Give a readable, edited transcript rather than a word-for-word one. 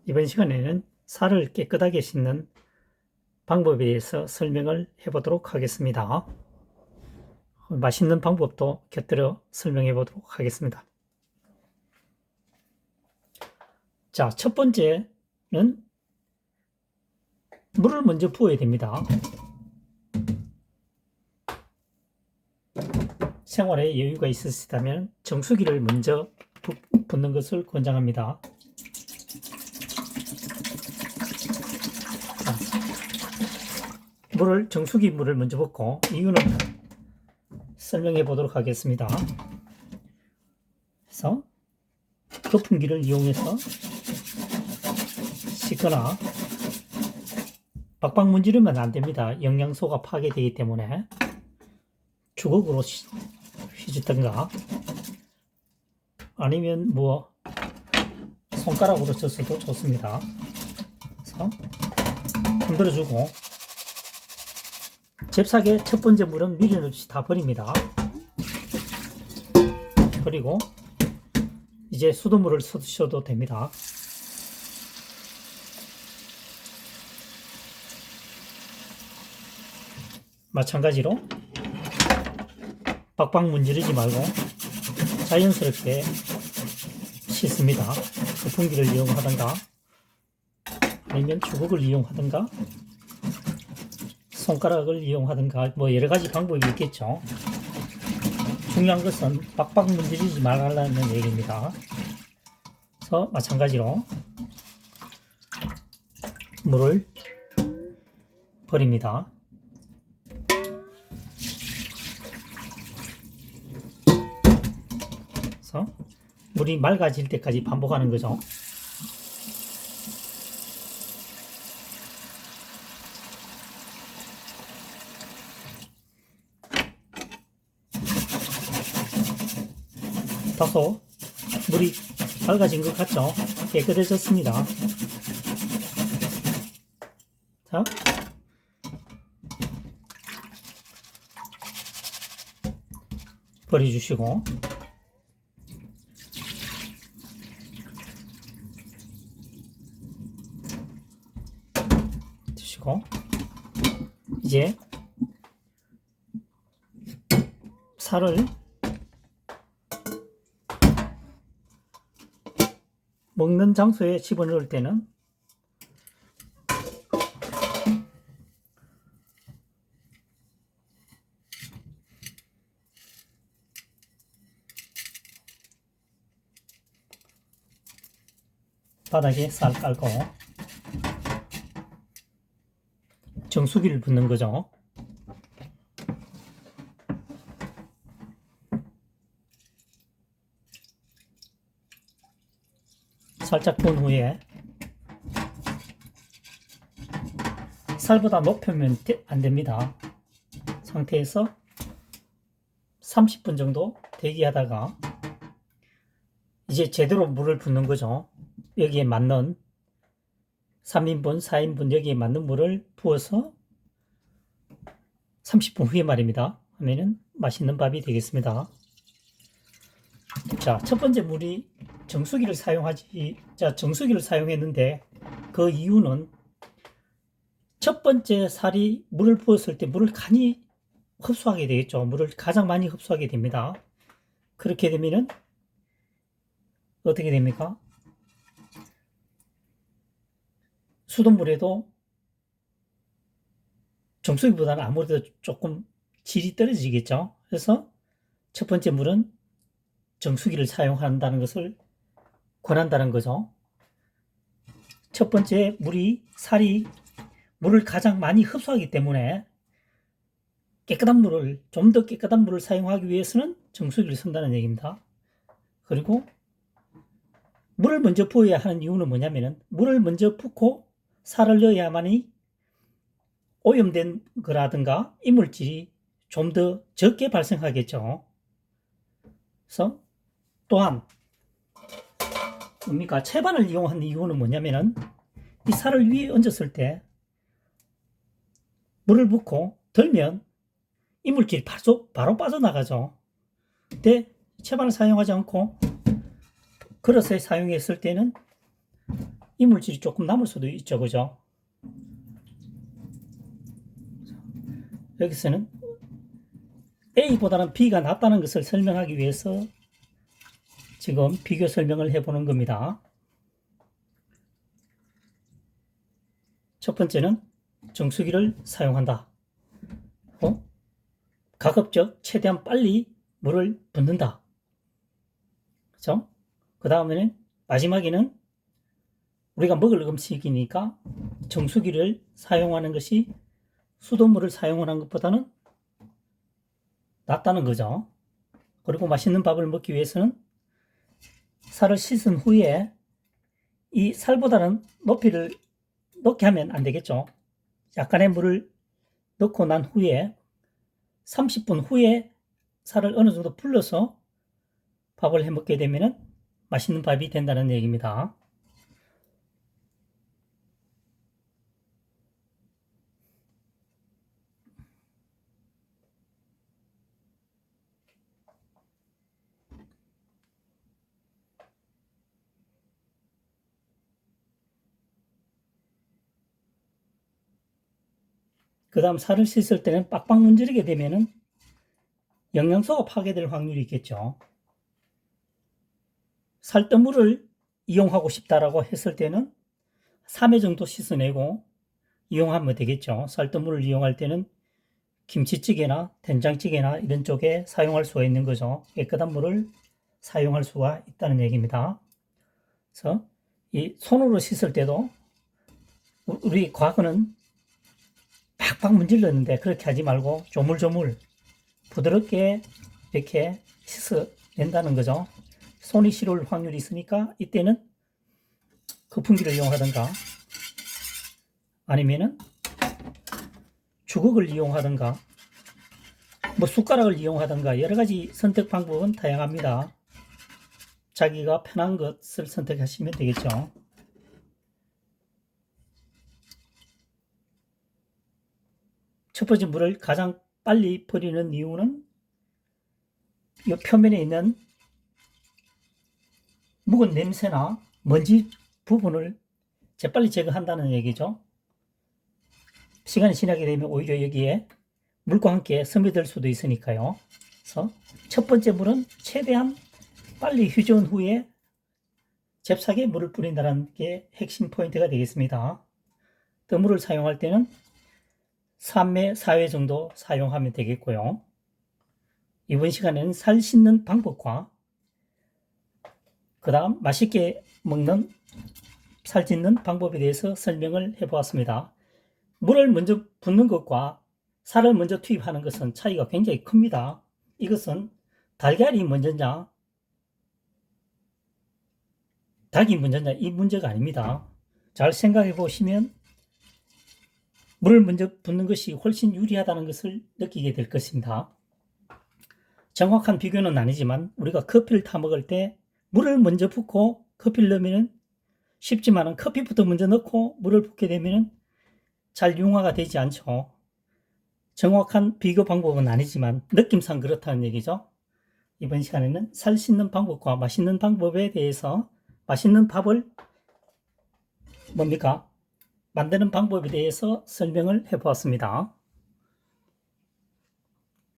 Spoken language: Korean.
이번 시간에는 살을 깨끗하게 씻는 방법에 대해서 설명을 해보도록 하겠습니다. 맛있는 방법도 곁들여 설명해 보도록 하겠습니다. 자, 첫 번째는 물을 먼저 부어야 됩니다. 생활에 여유가 있으시다면 정수기를 먼저 붓는 것을 권장합니다. 정수기 물을 먼저 붓고 이유는 설명해 보도록 하겠습니다. 그래서 거품기를 이용해서 씻거나 박박 문지르면 안 됩니다. 영양소가 파괴되기 때문에 주걱으로 휘짓든가 아니면 손가락으로 젖어도 좋습니다. 그래서 흔들어주고 잽싸게 첫 번째 물은 미련 없이 다 버립니다. 그리고 이제 수돗물을 쓰셔도 됩니다. 마찬가지로 박박 문지르지 말고 자연스럽게 씻습니다. 거품기를 이용하든가 아니면 주걱을 이용하든가 손가락을 이용하든가 여러 가지 방법이 있겠죠. 중요한 것은 박박 문지르지 말라는 얘기입니다. 그래서 마찬가지로 물을 버립니다. 그래서 물이 맑아질 때까지 반복하는 거죠. 다소 물이 맑아진 것 같죠? 깨끗해졌습니다. 자, 버려주시고 드시고 이제 살을 먹는 장소에 집어넣을 때는 바닥에 쌀 깔고 정수기를 붓는 거죠. 살짝 부은 후에 살보다 높으면 안 됩니다. 상태에서 30분 정도 대기하다가 이제 제대로 물을 붓는 거죠. 여기에 맞는 3인분, 4인분 여기에 맞는 물을 부어서 30분 후에 말입니다. 하면은 맛있는 밥이 되겠습니다. 자, 첫 번째 물이 정수기를 사용했는데 그 이유는 첫 번째 살이 물을 부었을 때 물을 간이 흡수하게 되겠죠. 물을 가장 많이 흡수하게 됩니다. 그렇게 되면은 어떻게 됩니까? 수돗물에도 정수기보다는 아무래도 조금 질이 떨어지겠죠. 그래서 첫 번째 물은 정수기를 사용한다는 것을 권한다는 거죠. 첫 번째 살이 물을 가장 많이 흡수하기 때문에 좀 더 깨끗한 물을 사용하기 위해서는 정수기를 쓴다는 얘기입니다. 그리고 물을 먼저 부어야 하는 이유는 뭐냐면은 물을 먼저 붓고 살을 넣어야만이 오염된 거라든가 이물질이 좀 더 적게 발생하겠죠. 그래서 또한 채반을 이용한 이유는 뭐냐면은 이 살을 위에 얹었을 때 물을 붓고 덜면 이물질이 바로 빠져나가죠. 근데 채반을 사용하지 않고 그릇에 사용했을 때는 이물질이 조금 남을 수도 있죠. 그죠? 여기서는 A보다는 B가 낫다는 것을 설명하기 위해서 지금 비교 설명을 해보는 겁니다. 첫 번째는 정수기를 사용한다. 가급적 최대한 빨리 물을 붓는다. 그죠? 그 다음에는 마지막에는 우리가 먹을 음식이니까 정수기를 사용하는 것이 수돗물을 사용하는 것보다는 낫다는 거죠. 그리고 맛있는 밥을 먹기 위해서는 살을 씻은 후에 이 살보다는 높이를 높게 하면 안 되겠죠. 약간의 물을 넣고 난 후에 30분 후에 살을 어느 정도 불러서 밥을 해 먹게 되면 맛있는 밥이 된다는 얘기입니다. 그 다음 살을 씻을 때는 빡빡 문지르게 되면은 영양소가 파괴될 확률이 있겠죠. 살뜨물을 이용하고 싶다라고 했을 때는 3회 정도 씻어내고 이용하면 되겠죠. 살뜨물을 이용할 때는 김치찌개나 된장찌개나 이런 쪽에 사용할 수가 있는 거죠. 깨끗한 물을 사용할 수가 있다는 얘기입니다. 그래서 이 손으로 씻을 때도 우리 과거는 팍팍 문질렀는데 그렇게 하지 말고 조물조물 부드럽게 이렇게 씻어낸다는 거죠. 손이 시려울 확률이 있으니까 이때는 거품기를 이용하든가 아니면은 주걱을 이용하든가 뭐 숟가락을 이용하든가 여러 가지 선택 방법은 다양합니다. 자기가 편한 것을 선택하시면 되겠죠. 첫 번째 물을 가장 빨리 버리는 이유는 이 표면에 있는 묵은 냄새나 먼지 부분을 재빨리 제거한다는 얘기죠. 시간이 지나게 되면 오히려 여기에 물과 함께 스며들 수도 있으니까요. 그래서 첫 번째 물은 최대한 빨리 휴전 후에 잽싸게 물을 뿌린다는 게 핵심 포인트가 되겠습니다. 뜨물을 사용할 때는 3회, 4회 정도 사용하면 되겠고요. 이번 시간에는 살 씻는 방법과 그 다음 맛있게 먹는 살 씻는 방법에 대해서 설명을 해보았습니다. 물을 먼저 붓는 것과 살을 먼저 투입하는 것은 차이가 굉장히 큽니다. 이것은 달걀이 먼저냐 닭이 먼저냐 이 문제가 아닙니다. 잘 생각해 보시면 물을 먼저 붓는 것이 훨씬 유리하다는 것을 느끼게 될 것입니다. 정확한 비교는 아니지만 우리가 커피를 타 먹을 때 물을 먼저 붓고 커피를 넣으면 쉽지만 커피부터 먼저 넣고 물을 붓게 되면 잘 융화가 되지 않죠. 정확한 비교 방법은 아니지만 느낌상 그렇다는 얘기죠. 이번 시간에는 살 씻는 방법과 맛있는 방법에 대해서 맛있는 밥을 만드는 방법에 대해서 설명을 해보았습니다.